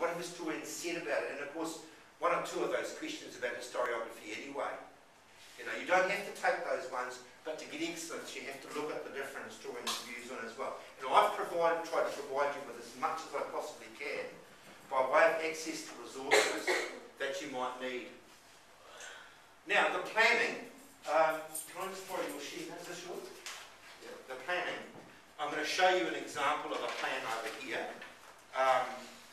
what have historians said about it? And of course, one or two of those questions about historiography anyway. You know, you don't have to take those ones, but to get excellence, you have to look at the different historians' views on it as well. And I've tried to provide you with as much as I possibly can by way of access to resources that you might need. Now, the planning, can I just borrow your sheet? Is this yours? Yeah. The planning, I'm going to show you an example of a plan over here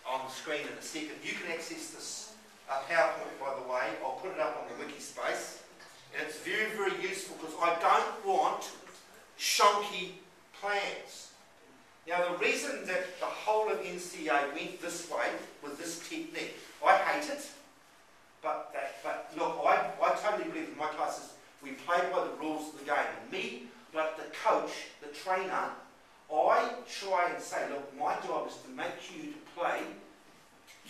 on the screen in a second. You can access this PowerPoint, by the way. I'll put it up on the wiki space. And it's very, very useful because I don't want shonky plans. Now, the reason that the whole of NCA went this way with this technique, I hate it, but look, I totally believe in my classes we play by the rules of the game. And me, like the coach, the trainer, I try and say, look, my job is to make you to play,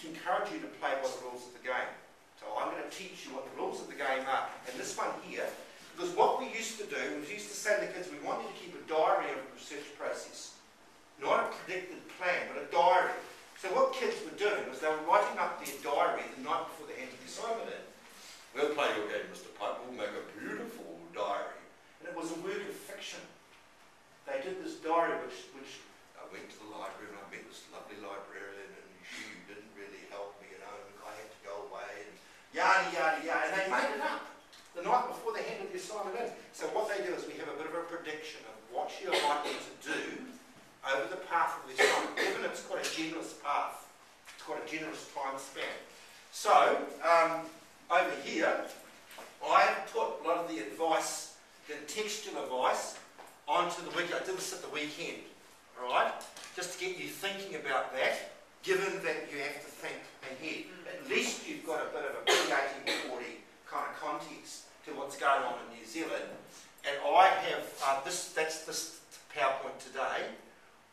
to encourage you to play by the rules of the game. So I'm going to teach you what the rules of the game are. And this one here, because what we used to do, we used to say to the kids, we want you to keep a diary of the research process. Not a predicted plan, but a diary. So what kids were doing was they were writing up their diary the night before they handed the assignment in. We'll play your game, Mr. Pipe. We'll make a beautiful diary. And it was a work of fiction. They did this diary which I went to the library and I met this lovely librarian and she didn't really help me, you know, and I had to go away and yada, yada, yada. And they made it up the night before they handed the assignment in. So what they do is we have a bit of a prediction of what you're likely to do over the path of the assignment, given it's quite a generous path, it's quite a generous time span. So, over here, I have put a lot of the advice, the textual advice, onto the wiki. I did this at the weekend, alright? Just to get you thinking about that, given that you have to think ahead. At least you've got a bit of a pre-1840 kind of context to what's going on in New Zealand. And I have, that's this PowerPoint today.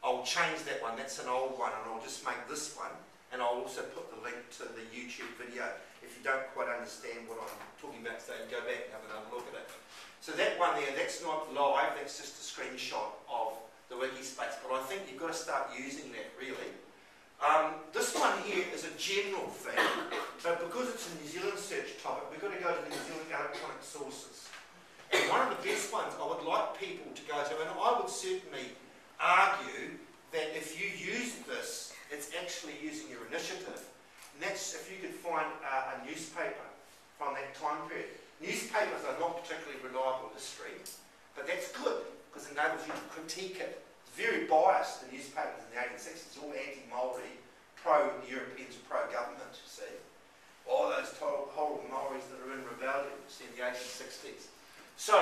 I'll change that one, that's an old one, and I'll just make this one, and I'll also put the link to the YouTube video. If you don't quite understand what I'm talking about today, go back and have another look at it. So that one there, that's not live, that's just a screenshot of the wiki space, but I think you've got to start using that really. This one here is a general thing, but because it's a New Zealand search topic, we've got to go to the New Zealand electronic sources. And one of the best ones I would like people to go to, and I would certainly argue that if you use this, it's actually using your initiative. And that's if you could find a newspaper from that time period. Newspapers are not particularly reliable history, but that's good because it enables you to critique it. It's very biased, the newspapers in the 1860s, all anti-Maori, pro-Europeans, pro-government, you see. All those horrible Maoris that are in rebellion, you see, in the 1860s. So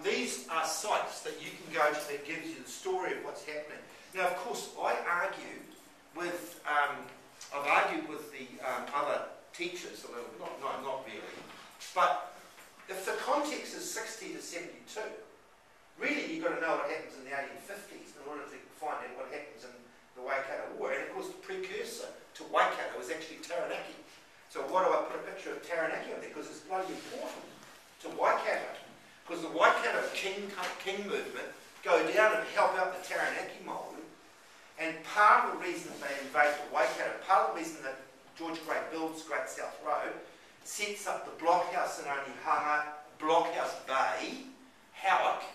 these are sites that you can go to that gives you the story of what's happening. Now, of course, I've argued with the other teachers a little bit, not really, but if the context is 60 to 72, really you've got to know what happens in the 1850s in order to find out what happens in the Waikato War. And of course, the precursor to Waikato was actually Taranaki. So why do I put a picture of Taranaki on there? Because it's bloody important to Waikato. Because the Waikato King movement go down and help out the Taranaki Māori, and part of the reason that they invade the Waikato, part of the reason that George Gray builds Great South Road, sets up the blockhouse in Onehunga, Blockhouse Bay, Howick,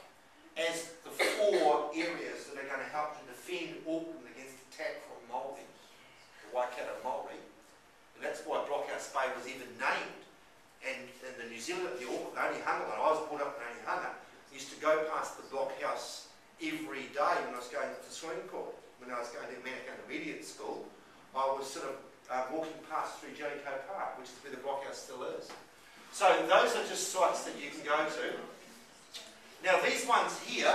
as the four areas that are going to help to defend Auckland against attack from Māori, the Waikato Māori. And that's why Blockhouse Bay was even named. And in the New Zealand, the Onehunga one, I was brought up in Onehunga, used to go past the blockhouse every day when I was going to the swimming pool. When I was going to Manukau Intermediate School, I was sort of walking past through Jellicoe Park, which is where the blockhouse still is. So those are just sites that you can go to. Now these ones here,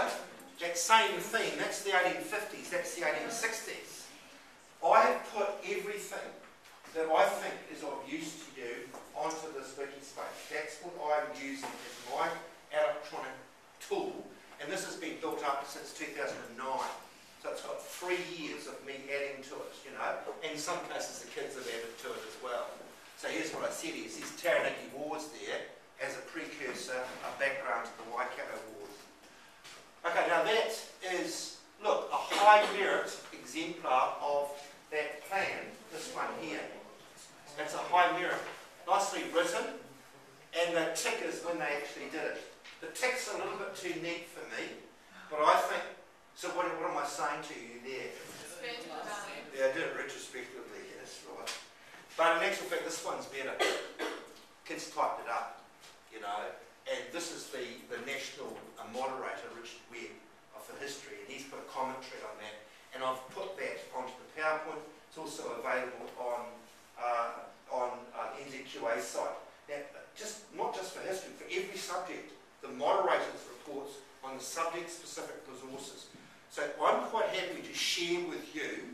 that same theme, that's the 1850s, that's the 1860s. I have put everything that I think is of use to you onto this wiki space. That's what I'm using as my electronic tool, and this has been built up since 2009. So it's got 3 years of me adding to it, you know, and in some cases the kids have added to it as well. So here's what I said, it says Taranaki Wars there as a precursor, a background to the Waikato Wars. Okay, now that is, look, a high merit exemplar of that plan, this one here. high merit, nicely written, and the tick is when they actually did it. The tick's a little bit too neat for me, but I think, so what am I saying to you there? Yeah, I did it retrospectively, yes, right. But in actual fact, this one's better. Kids typed it up, you know, and this is the national moderator, Richard Webb, for history, and he's put a commentary on that, and I've put that onto the PowerPoint. It's also available on NZQA site. Now, not just for history, for every subject, the moderator's reports on the subject-specific resources. So I'm quite happy to share with you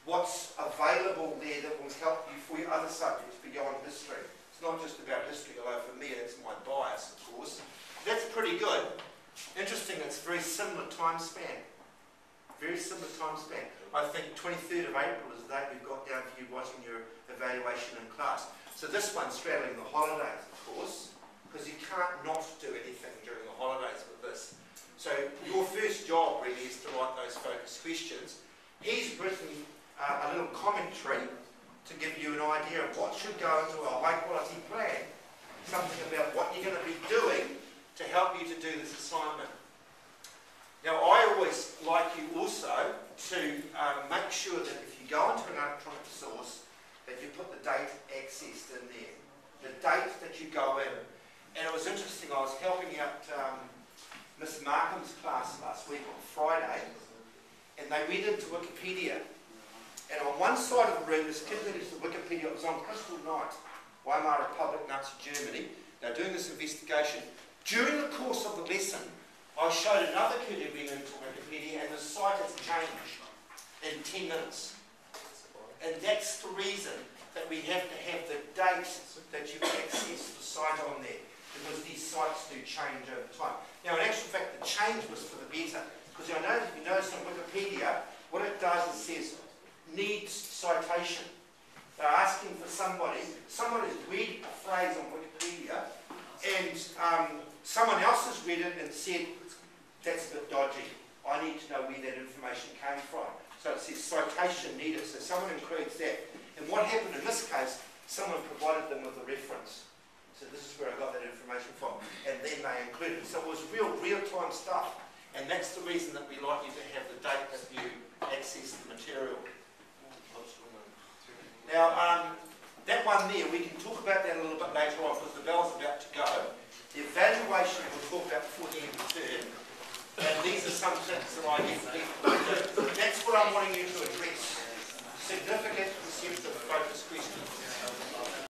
what's available there that will help you for your other subjects beyond history. It's not just about history, although for me it's my bias, of course. That's pretty good. Interesting, it's very similar time span. Very similar time span. I think 23rd of April is the date we've got down for you watching your evaluation in class. So this one's straddling the holidays, of course, because you can't not do anything during the holidays with this. So your first job really is to write those focus questions. He's written a little commentary to give you an idea of what should go into a high quality plan. Something about what you're going to be doing to help you to do this assignment. Now I always like you also to make sure that if you go into an electronic source that you put the date accessed in there. The date that you go in. And it was interesting, I was helping out Miss Markham's class last week on Friday, and they went into Wikipedia. And on one side of the room, this kid went into Wikipedia. It was on Crystal Night, Weimar Republic, Nazi Germany. They were doing this investigation. During the course of the lesson, I showed another kid who went into Wikipedia, and the site has changed in 10 minutes. And that's the reason that we have to have the date that you've accessed the site on there, because these sites do change over time. Now, in actual fact, the change was for the better, because I know if you notice on Wikipedia, what it does is says, needs citation. They're asking for somebody has read a phrase on Wikipedia, and someone else has read it and said, that's a bit dodgy. I need to know where that information came from. So it says citation needed, so someone includes that. And what happened in this case, someone provided them with a reference. So this is where I got that information from. And then they included it. So it was real-time stuff. And that's the reason that we like you to have the date that you access the material. Now, that one there, we can talk about that a little bit later on because the bell's about to go. The evaluation we'll talk about before the end of the term. And these are some things that I definitely